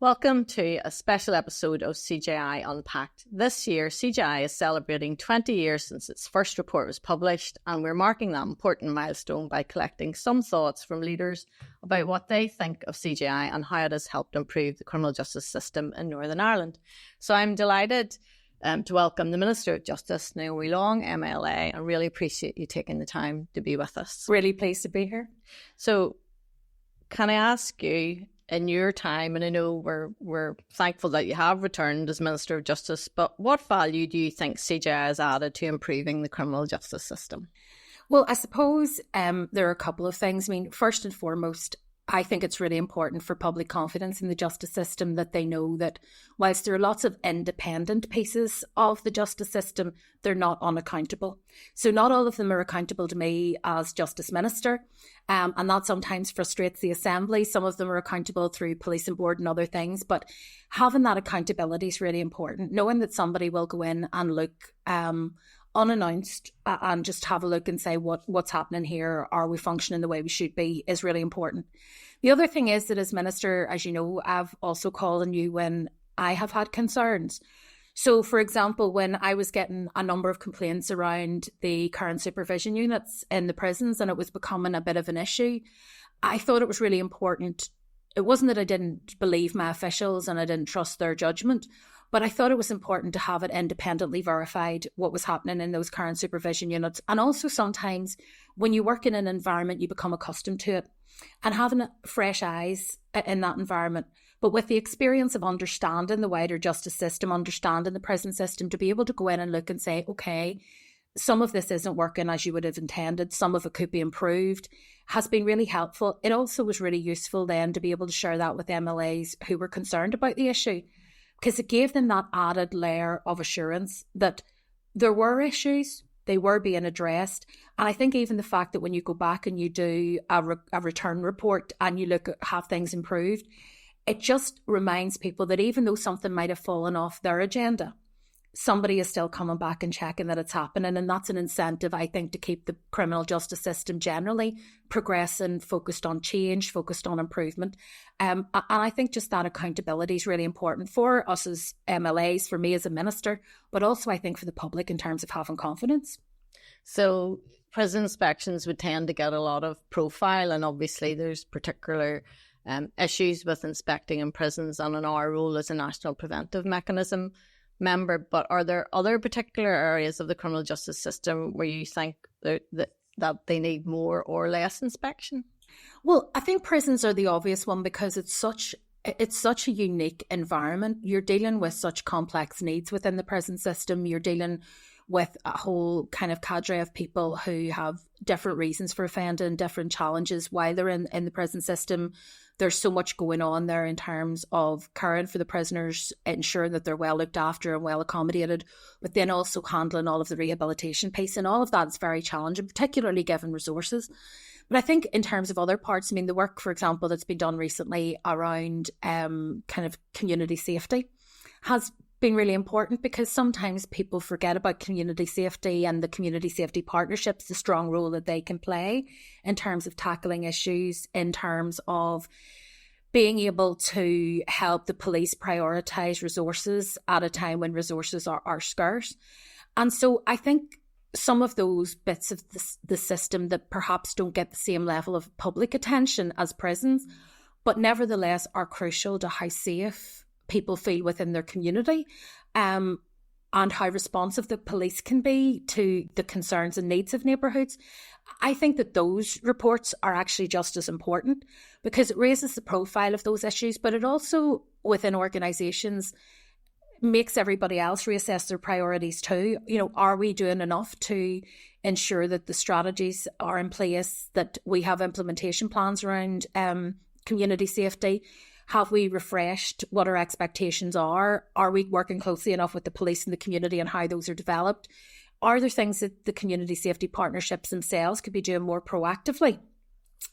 Welcome to a special episode of CJI Unpacked. This year, CJI is celebrating 20 years since its first report was published, and we're marking that important milestone by collecting some thoughts from leaders about what they think of CJI and how it has helped improve the criminal justice system in Northern Ireland. So I'm delighted to welcome the Minister of Justice, Naomi Long MLA, and really appreciate you taking the time to be with us. Really pleased to be here. So can I ask you, in your time, and I know we're thankful that you have returned as Minister of Justice, but what value do you think CJI has added to improving the criminal justice system? Well, I suppose there are a couple of things. I mean, first and foremost, I think it's really important for public confidence in the justice system that they know that whilst there are lots of independent pieces of the justice system, they're not unaccountable. So not all of them are accountable to me as Justice Minister, and that sometimes frustrates the Assembly. Some of them are accountable through Policing Board and other things, but having that accountability is really important. Knowing that somebody will go in and look unannounced and just have a look and say what's happening here, are we functioning the way we should be, is really important. The other thing is that as Minister, as you know, I've also called on you when I have had concerns. So, for example, when I was getting a number of complaints around the current supervision units in the prisons and it was becoming a bit of an issue, I thought it was really important. It wasn't that I didn't believe my officials and I didn't trust their judgment, but I thought it was important to have it independently verified what was happening in those current supervision units. And also sometimes when you work in an environment, you become accustomed to it, and having fresh eyes in that environment. But with the experience of understanding the wider justice system, understanding the prison system, to be able to go in and look and say, okay, some of this isn't working as you would have intended, some of it could be improved, has been really helpful. It also was really useful then to be able to share that with MLAs who were concerned about the issue, because it gave them that added layer of assurance that there were issues, they were being addressed. And I think even the fact that when you go back and you do a return report and you look at have things improved, it just reminds people that even though something might have fallen off their agenda, somebody is still coming back and checking that it's happening. And that's an incentive, I think, to keep the criminal justice system generally progressing, focused on change, focused on improvement. And I think just that accountability is really important for us as MLAs, for me as a minister, but also I think for the public in terms of having confidence. So prison inspections would tend to get a lot of profile, and obviously there's particular issues with inspecting in prisons and in our role as a national preventive mechanism member. But are there other particular areas of the criminal justice system where you think that they need more or less inspection? Well, I think prisons are the obvious one because it's such a unique environment. You're dealing with such complex needs within the prison system. You're dealing with a whole kind of cadre of people who have different reasons for offending, different challenges while they're in the prison system. There's so much going on there in terms of caring for the prisoners, ensuring that they're well looked after and well accommodated, but then also handling all of the rehabilitation piece. And all of that is very challenging, particularly given resources. But I think in terms of other parts, I mean, the work, for example, that's been done recently around kind of community safety has been really important, because sometimes people forget about community safety and the community safety partnerships, the strong role that they can play in terms of tackling issues, in terms of being able to help the police prioritise resources at a time when resources are scarce. And so I think some of those bits of the system that perhaps don't get the same level of public attention as prisons, but nevertheless are crucial to how safe people feel within their community, and how responsive the police can be to the concerns and needs of neighbourhoods. I think that those reports are actually just as important, because it raises the profile of those issues, but it also, within organisations, makes everybody else reassess their priorities too. You know, are we doing enough to ensure that the strategies are in place, that we have implementation plans around community safety? Have we refreshed what our expectations are? Are we working closely enough with the police and the community and how those are developed? Are there things that the community safety partnerships themselves could be doing more proactively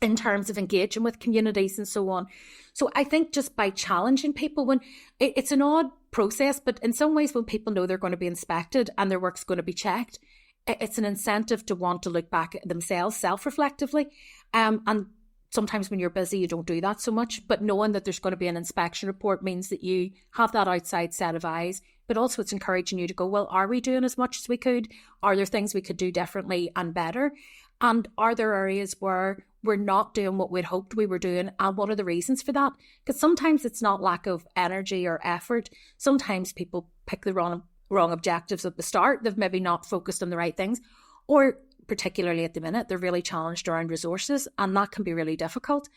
in terms of engaging with communities and so on? So I think just by challenging people, when it's an odd process, but in some ways when people know they're going to be inspected and their work's going to be checked, it's an incentive to want to look back at themselves self-reflectively and sometimes when you're busy, you don't do that so much, but knowing that there's going to be an inspection report means that you have that outside set of eyes, but also it's encouraging you to go, well, are we doing as much as we could? Are there things we could do differently and better? And are there areas where we're not doing what we'd hoped we were doing? And what are the reasons for that? Because sometimes it's not lack of energy or effort. Sometimes people pick the wrong objectives at the start. They've maybe not focused on the right things, or particularly at the minute, they're really challenged around resources, and that can be really difficult.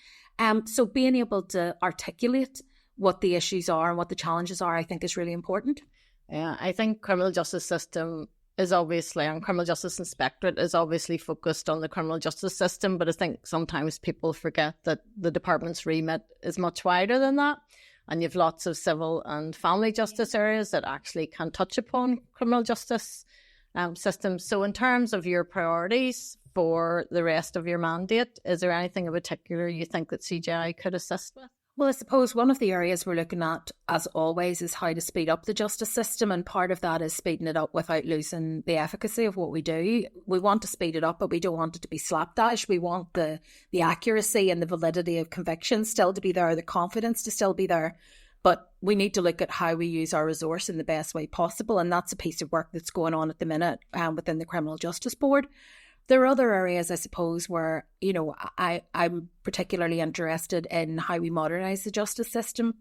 So being able to articulate what the issues are and what the challenges are, I think is really important. Yeah, I think criminal justice system is obviously, and criminal justice inspectorate is obviously focused on the criminal justice system, but I think sometimes people forget that the department's remit is much wider than that. And you've lots of civil and family justice areas that actually can touch upon criminal justice systems. So in terms of your priorities for the rest of your mandate, is there anything in particular you think that CJI could assist with? Well, I suppose one of the areas we're looking at, as always, is how to speed up the justice system. And part of that is speeding it up without losing the efficacy of what we do. We want to speed it up, but we don't want it to be slapdash. We want the accuracy and the validity of convictions still to be there, the confidence to still be there. But we need to look at how we use our resource in the best way possible. And that's a piece of work that's going on at the minute within the Criminal Justice Board. There are other areas, I suppose, where, I'm particularly interested in how we modernise the justice system.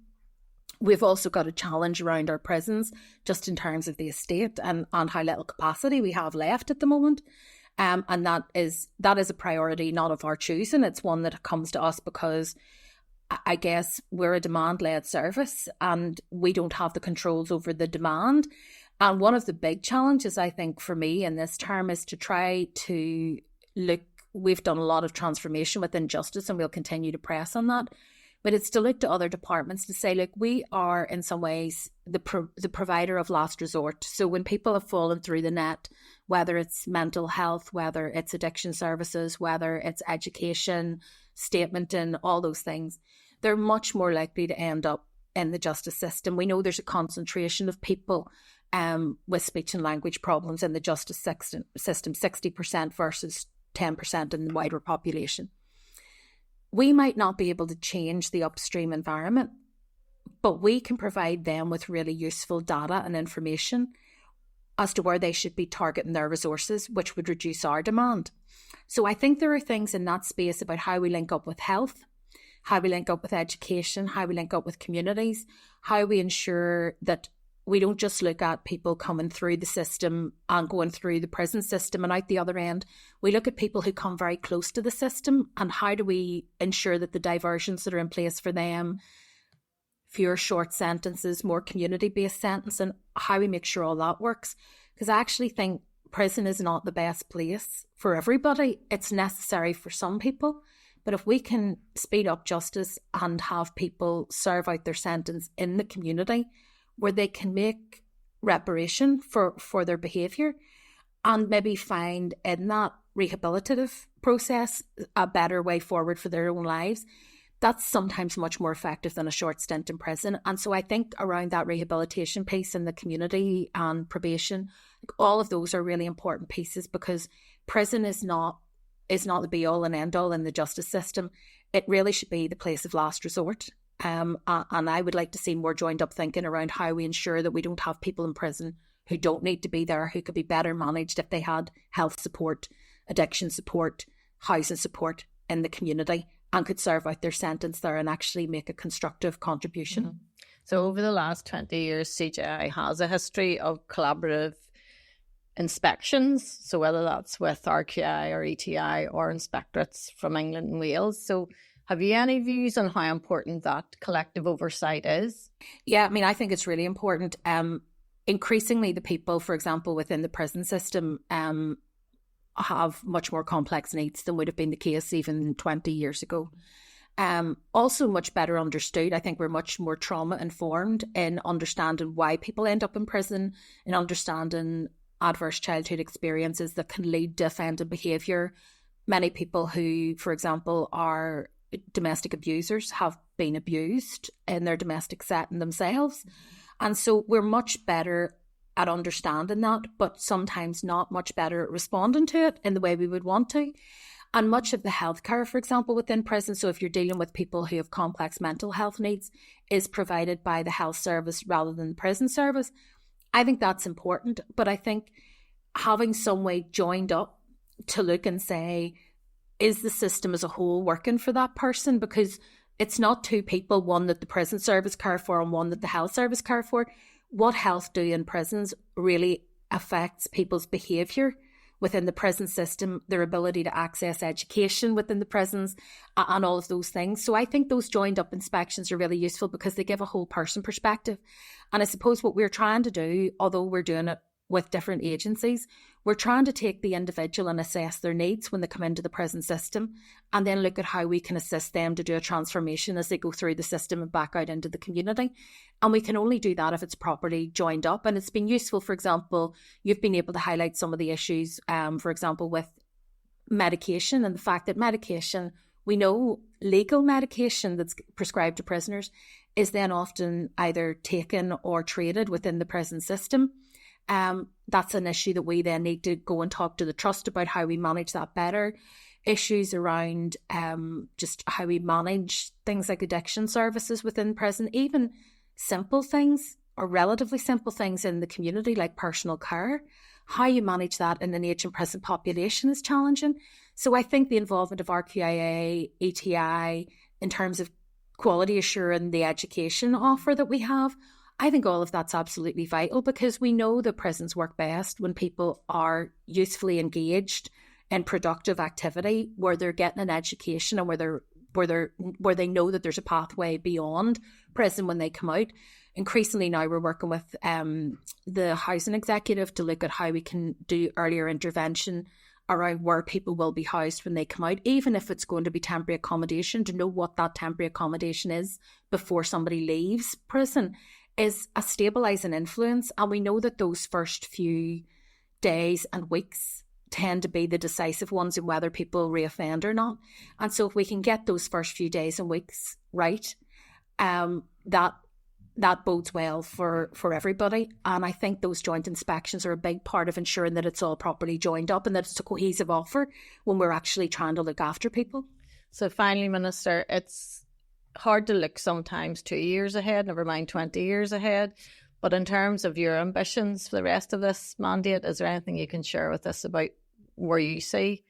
We've also got a challenge around our prisons, just in terms of the estate and how little capacity we have left at the moment. And that is a priority not of our choosing. It's one that comes to us because I guess we're a demand-led service and we don't have the controls over the demand. And one of the big challenges, I think, for me in this term is to try to look, we've done a lot of transformation within justice and we'll continue to press on that, but it's to look to other departments to say, look, we are in some ways the provider of last resort. So when people have fallen through the net, whether it's mental health, whether it's addiction services, whether it's education, statement and all those things, they're much more likely to end up in the justice system. We know there's a concentration of people with speech and language problems in the justice system, 60% versus 10% in the wider population. We might not be able to change the upstream environment, but we can provide them with really useful data and information as to where they should be targeting their resources, which would reduce our demand. So I think there are things in that space about how we link up with health, how we link up with education, how we link up with communities, how we ensure that we don't just look at people coming through the system and going through the prison system and out the other end. We look at people who come very close to the system and how do we ensure that the diversions that are in place for them, fewer short sentences, more community-based sentencing, how we make sure all that works. Because I actually think prison is not the best place for everybody. It's necessary for some people. But if we can speed up justice and have people serve out their sentence in the community where they can make reparation for their behaviour and maybe find in that rehabilitative process a better way forward for their own lives, that's sometimes much more effective than a short stint in prison. And so I think around that rehabilitation piece in the community and probation, all of those are really important pieces because prison is not the be-all and end-all in the justice system. It really should be the place of last resort. And I would like to see more joined-up thinking around how we ensure that we don't have people in prison who don't need to be there, who could be better managed if they had health support, addiction support, housing support in the community and could serve out their sentence there and actually make a constructive contribution. Mm-hmm. So over the last 20 years, CJI has a history of collaborative inspections, so whether that's with RQI or ETI or inspectorates from England and Wales. So have you any views on how important that collective oversight is? Yeah, I mean, I think it's really important. Increasingly, the people, for example, within the prison system have much more complex needs than would have been the case even 20 years ago. Also much better understood. I think we're much more trauma informed in understanding why people end up in prison, in understanding adverse childhood experiences that can lead to offending behaviour. Many people who, for example, are domestic abusers have been abused in their domestic setting themselves. And so we're much better at understanding that, but sometimes not much better at responding to it in the way we would want to. And much of the healthcare, for example, within prison, so if you're dealing with people who have complex mental health needs, is provided by the health service rather than the prison service. I think that's important, but I think having some way joined up to look and say, is the system as a whole working for that person? Because it's not two people, one that the prison service care for and one that the health service care for. What health do in prisons really affects people's behaviour within the prison system, their ability to access education within the prisons and all of those things. So I think those joined up inspections are really useful because they give a whole person perspective. And I suppose what we're trying to do, although we're doing it with different agencies, we're trying to take the individual and assess their needs when they come into the prison system, and then look at how we can assist them to do a transformation as they go through the system and back out into the community. And we can only do that if it's properly joined up. And it's been useful, for example, you've been able to highlight some of the issues, for example, with medication, and the fact that medication, we know legal medication that's prescribed to prisoners is then often either taken or traded within the prison system. That's an issue that we then need to go and talk to the trust about how we manage that better. Issues around just how we manage things like addiction services within prison, even simple things or relatively simple things in the community like personal care. How you manage that in an ageing prison population is challenging. So I think the involvement of RQIA, ETI in terms of quality assuring the education offer that we have, I think all of that's absolutely vital, because we know that prisons work best when people are usefully engaged in productive activity, where they're getting an education and where they know that there's a pathway beyond prison when they come out. Increasingly now we're working with the housing executive to look at how we can do earlier intervention around where people will be housed when they come out, even if it's going to be temporary accommodation, to know what that temporary accommodation is before somebody leaves prison is a stabilising influence. And we know that those first few days and weeks tend to be the decisive ones in whether people reoffend or not. And so if we can get those first few days and weeks right, that bodes well for everybody. And I think those joint inspections are a big part of ensuring that it's all properly joined up and that it's a cohesive offer when we're actually trying to look after people. So finally, Minister, it's hard to look sometimes 2 years ahead, never mind 20 years ahead. But in terms of your ambitions for the rest of this mandate, is there anything you can share with us about where you see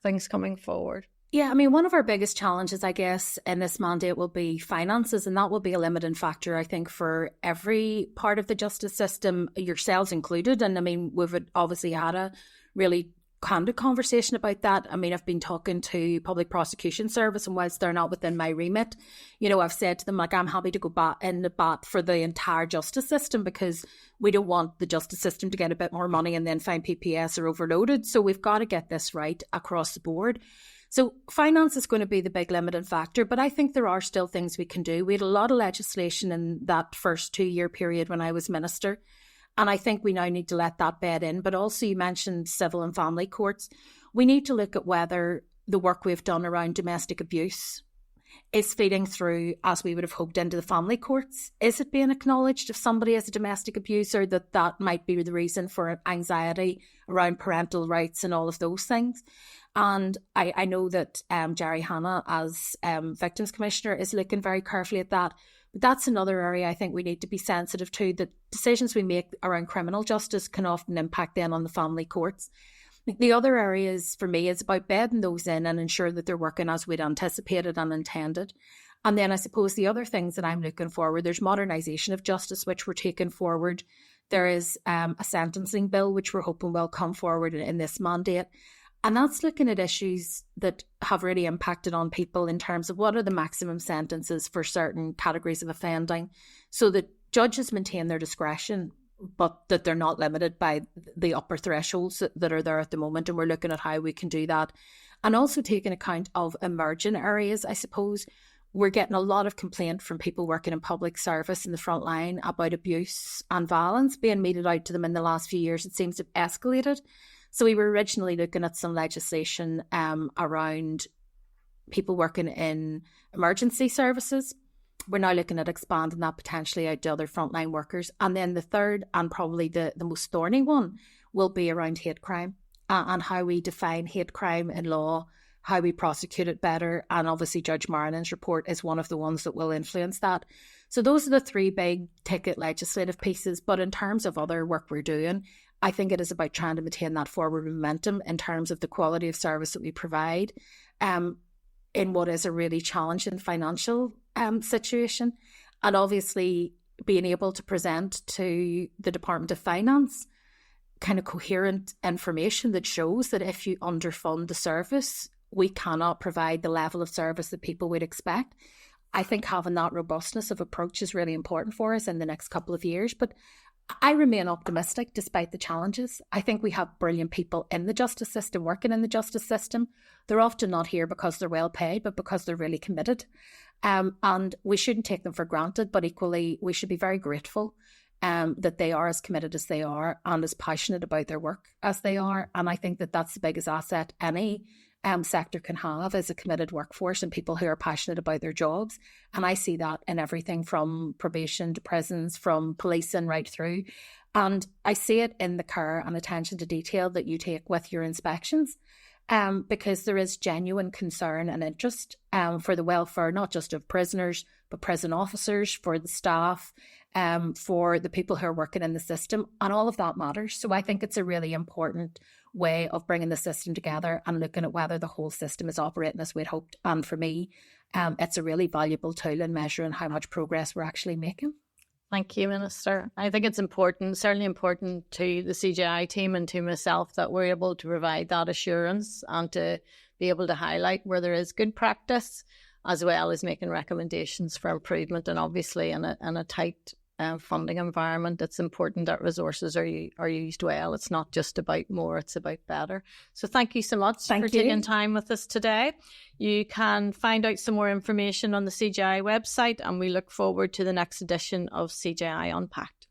things coming forward? Yeah, I mean, one of our biggest challenges, I guess, in this mandate will be finances, and that will be a limiting factor, I think, for every part of the justice system, yourselves included. And I mean, we've obviously had a really candid conversation about that. I mean, I've been talking to Public Prosecution Service, and whilst they're not within my remit, you know, I've said to them, like, I'm happy to go back in the bat for the entire justice system, because we don't want the justice system to get a bit more money and then find PPS are overloaded. So we've got to get this right across the board. So finance is going to be the big limiting factor, but I think there are still things we can do. We had a lot of legislation in that first 2-year period when I was minister, and I think we now need to let that bed in. But also, you mentioned civil and family courts. We need to look at whether the work we've done around domestic abuse is feeding through, as we would have hoped, into the family courts. Is it being acknowledged if somebody is a domestic abuser, that might be the reason for anxiety around parental rights and all of those things? And I know that Jerry Hanna, as Victims Commissioner, is looking very carefully at that. But that's another area I think we need to be sensitive to, that decisions we make around criminal justice can often impact then on the family courts. The other areas for me is about bedding those in and ensure that they're working as we'd anticipated and intended. And then I suppose the other things that I'm looking forward, there's modernisation of justice, which we're taking forward. There is a sentencing bill, which we're hoping will come forward in this mandate. And that's looking at issues that have really impacted on people in terms of what are the maximum sentences for certain categories of offending, so that judges maintain their discretion, but that they're not limited by the upper thresholds that are there at the moment. And we're looking at how we can do that. And also taking account of emerging areas, I suppose. We're getting a lot of complaint from people working in public service in the front line about abuse and violence being meted out to them in the last few years. It seems to have escalated. So we were originally looking at some legislation around people working in emergency services. We're now looking at expanding that potentially out to other frontline workers. And then the third, and probably the most thorny one, will be around hate crime and how we define hate crime in law, how we prosecute it better. And obviously Judge Marinen's report is one of the ones that will influence that. So those are the three big ticket legislative pieces. But in terms of other work we're doing, I think it is about trying to maintain that forward momentum in terms of the quality of service that we provide in what is a really challenging financial situation. And obviously being able to present to the Department of Finance kind of coherent information that shows that if you underfund the service, we cannot provide the level of service that people would expect. I think having that robustness of approach is really important for us in the next couple of years. But I remain optimistic despite the challenges. I think we have brilliant people in the justice system, working in the justice system. They're often not here because they're well paid, but because they're really committed. And we shouldn't take them for granted, but equally we should be very grateful that they are as committed as they are and as passionate about their work as they are. And I think that that's the biggest asset any sector can have, is a committed workforce and people who are passionate about their jobs. And I see that in everything from probation to prisons, from policing right through. And I see it in the care and attention to detail that you take with your inspections, because there is genuine concern and interest for the welfare, not just of prisoners, but prison officers, for the staff, for the people who are working in the system, and all of that matters. So I think it's a really important way of bringing the system together and looking at whether the whole system is operating as we'd hoped. And for me, it's a really valuable tool in measuring how much progress we're actually making. Thank you, Minister. I think it's important, certainly important to the CJI team and to myself, that we're able to provide that assurance and to be able to highlight where there is good practice, as well as making recommendations for improvement. And obviously in a tight funding environment, it's important that resources are used well. It's not just about more, it's about better. So thank you so much for taking time with us today. You can find out some more information on the CJI website, and we look forward to the next edition of CJI Unpacked.